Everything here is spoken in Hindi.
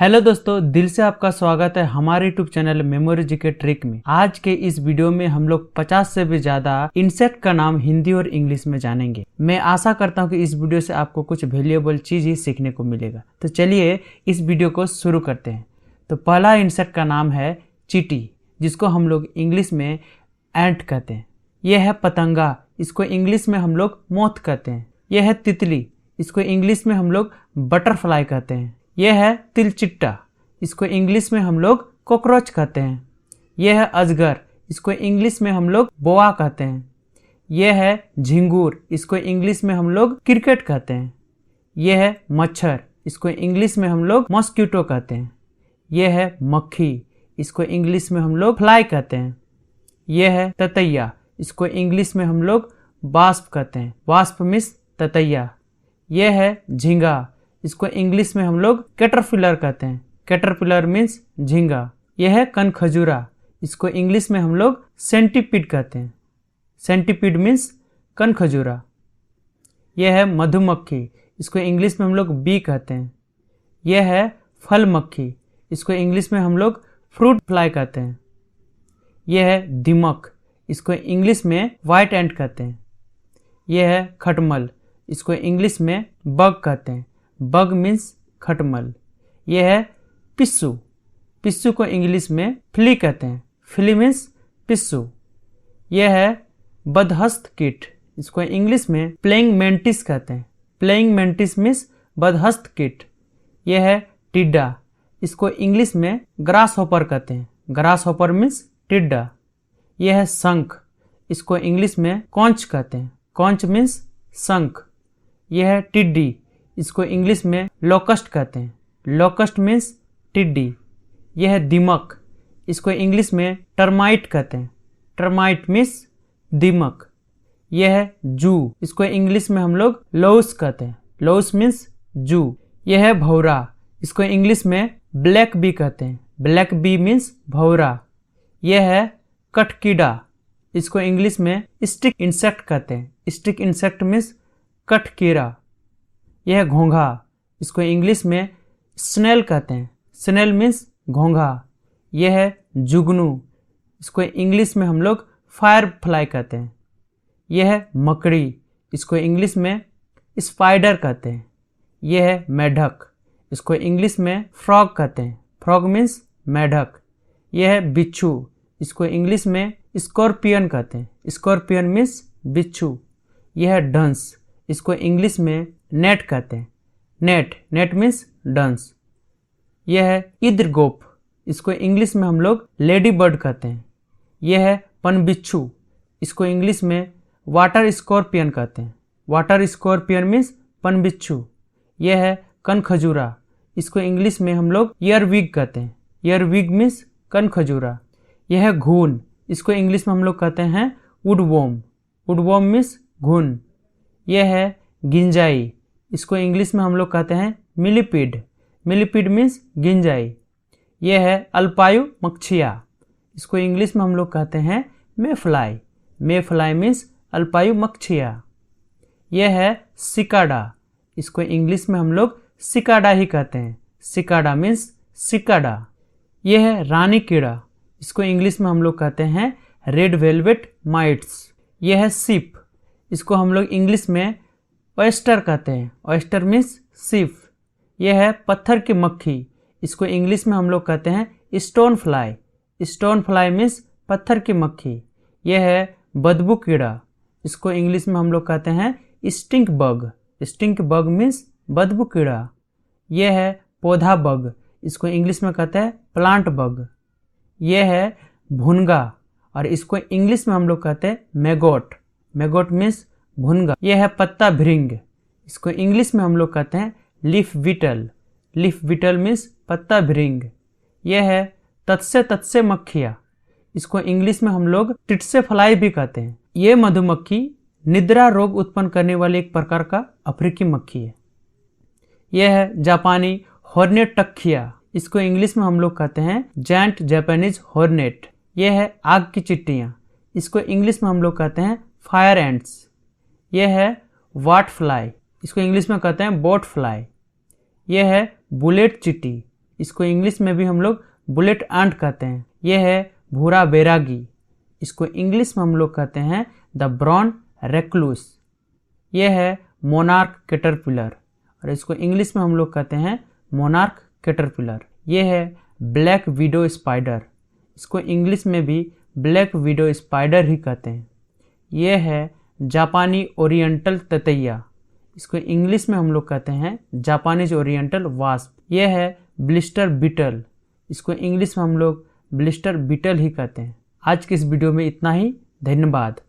हेलो दोस्तों, दिल से आपका स्वागत है हमारे YouTube channel memory GK trick में। आज के इस वीडियो में हम लोग 50 से भी ज्यादा इंसेक्ट का नाम हिंदी और इंग्लिश में जानेंगे। मैं आशा करता हूं कि इस वीडियो से आपको कुछ वैल्यूएबल चीज ही सीखने को मिलेगा। तो चलिए इस वीडियो को शुरू करते हैं। तो पहला इंसेक्ट का नाम है चींटी, जिसको हम लोग इंग्लिश में एंट कहते हैं। यह है पतंगा, इसको इंग्लिश में हम लोग मोथ कहते हैं। यह है तितली, इसको इंग्लिश में हम लोग बटरफ्लाई कहते हैं। यह है तिलचिट्टा, इसको इंग्लिश में हम लोग कॉकरोच कहते हैं। यह है अजगर, इसको इंग्लिश में हम लोग बोआ कहते हैं। यह है झिंगुर, इसको इंग्लिश में हम लोग क्रिकेट कहते हैं। यह है मच्छर, इसको इंग्लिश में हम लोग मॉस्किटो कहते हैं। यह है मक्खी, इसको इंग्लिश में हम लोग फ्लाई कहते हैं। यह है ततैया, इसको इंग्लिश में हम लोग वास्प कहते हैं। वास्प मीन्स ततैया। यह है झींगा, इसको इंग्लिश में हम लोग कैटरपिलर कहते हैं। कैटरपिलर मीन्स झींगा। यह है कनखजूरा, इसको इंग्लिश में हम लोग सेंटीपीड कहते हैं। सेंटीपीड मीन्स कनखजूरा। यह है मधुमक्खी, इसको इंग्लिश में हम लोग बी कहते हैं। यह है फल मक्खी, इसको इंग्लिश में हम लोग फ्रूट फ्लाई कहते हैं। यह है दीमक, इसको इंग्लिश में वाइट एंट कहते हैं। यह है खटमल, इसको इंग्लिश में बग कहते हैं। बग मीन्स खटमल। यह है पिस्सू, पिस्सू को इंग्लिश में फ्ली कहते हैं। फ्ली मीन्स पिस्सू। यह है बदहस्त कीट, इसको इंग्लिश में प्लेइंग मेंटिस कहते हैं। प्लेइंग मेंटिस मीन्स बदहस्त कीट। यह है टिड्डा, इसको इंग्लिश में ग्रास हॉपर कहते हैं। ग्रास हॉपर मीन्स टिड्डा। यह है शंख, इसको इंग्लिश में कॉन्च कहते हैं। कॉन्च मीन्स शंख। यह है टिड्डी, इसको इंग्लिश में लोकस्ट कहते हैं। लोकस्ट मीन्स टिड्डी। यह है दीमक, इसको इंग्लिश में टर्माइट कहते हैं। टर्माइट मीन्स दीमक। यह है जू, इसको इंग्लिश में हम लोग लौस कहते हैं। लौस मीन्स जू। यह है भौरा, इसको इंग्लिश में ब्लैक बी कहते हैं। ब्लैक बी मीन्स भौरा। यह है कठकीड़ा, इसको इंग्लिश में स्टिक इंसेक्ट कहते हैं। स्टिक इंसेक्ट मीन्स कठकीड़ा। यह है घोंघा, इसको इंग्लिश में स्नेल कहते हैं। स्नेल मीन्स घोंघा। यह है जुगनू, इसको इंग्लिश में हम लोग फायर फ्लाई कहते हैं। यह है मकड़ी, इसको इंग्लिश में स्पाइडर कहते हैं। यह है मेढक, इसको इंग्लिश में फ्रॉग कहते हैं। फ्रॉग मीन्स मेढक। यह है बिच्छू, इसको इंग्लिश में स्कॉर्पियन कहते हैं। स्कॉर्पियन मीन्स बिच्छू। यह है डंस, इसको इंग्लिश में नेट कहते हैं। नेट, नेट मीन्स डंस। यह है इद्रगोप, इसको इंग्लिश में हम लोग लेडी बर्ड कहते हैं। यह है पनबिच्छू, इसको इंग्लिश में वाटर स्कॉर्पियन कहते हैं। वाटर स्कॉर्पियन मीन्स पनबिच्छू। यह है कनखजूरा, इसको इंग्लिश में हम लोग ईयरविग कहते हैं। ईयरविग मीन्स कनखजूरा। यह है घून, इसको इंग्लिश में हम लोग कहते हैं वुडवॉर्म। वुडवॉर्म मीन्स घून। यह है गिंजाई, इसको इंग्लिश में हम लोग कहते हैं मिलीपीड। Millipede means गिंजाई। यह है अल्पायु मक्खिया, इसको इंग्लिश में हम लोग कहते हैं मेफ्लाई। मेफ्लाई मीन्स अल्पायु मक्खिया। यह है सिकाडा, इसको इंग्लिश में हम लोग सिकाडा ही कहते हैं। Cicada means cicada. यह है रानी कीड़ा, इसको इंग्लिश में हम लोग कहते हैं रेड वेलवेट माइट्स। यह है सिप, इसको हम लोग इंग्लिश में ऑयस्टर कहते हैं। ऑयस्टर मीन्स सिप। यह है पत्थर की मक्खी, इसको इंग्लिश में हम लोग कहते हैं stone fly. Stone fly means पत्थर की मक्खी। यह है बदबू कीड़ा, इसको इंग्लिश में हम लोग कहते हैं stink bug. Stink bug means बदबू कीड़ा। यह है पौधा बग, इसको इंग्लिश में कहते हैं प्लांट बग। यह है भुनगा, और इसको इंग्लिश में हम लोग कहते हैं मैगोट। मैगोट मीन्स भुनगा। यह है पत्ता भृंग, इसको इंग्लिश में हम लोग कहते हैं leaf beetle. Leaf beetle means पत्ता भृंग। यह है तत्से मक्खिया, इसको इंग्लिश में हम लोग टिटसे फ्लाई भी कहते हैं। यह मधुमक्खी निद्रा रोग उत्पन्न करने वाली एक प्रकार का अफ्रीकी मक्खी है। यह है जापानी हॉर्नेट टक्खिया, इसको इंग्लिश में हम लोग कहते हैं जायंट जापानीज हॉर्नेट। यह है आग की चिट्टियाँ, इसको इंग्लिश में हम लोग कहते हैं फायर एंट्स। यह है वाट फ्लाई, इसको इंग्लिश में कहते हैं बोट फ्लाई। यह है बुलेट चींटी, इसको इंग्लिश में भी हम लोग बुलेट एंट कहते हैं। ये है भूरा बैरागी, इसको इंग्लिश में हम लोग कहते हैं द ब्राउन रेक्लूस। ये है मोनार्क कैटरपिलर और इसको इंग्लिश में हम लोग कहते हैं मोनार्क कैटरपिलर। ये है ब्लैक विडो स्पाइडर, इसको इंग्लिश में भी ब्लैक विडो स्पाइडर ही कहते हैं। ये है जापानी ओरिएंटल ततैया, इसको इंग्लिश में हम लोग कहते हैं जापानीज ओरिएंटल वास्प। ये है ब्लिस्टर बीटल, इसको इंग्लिश में हम लोग ब्लिस्टर बीटल ही कहते हैं। आज की इस वीडियो में इतना ही, धन्यवाद।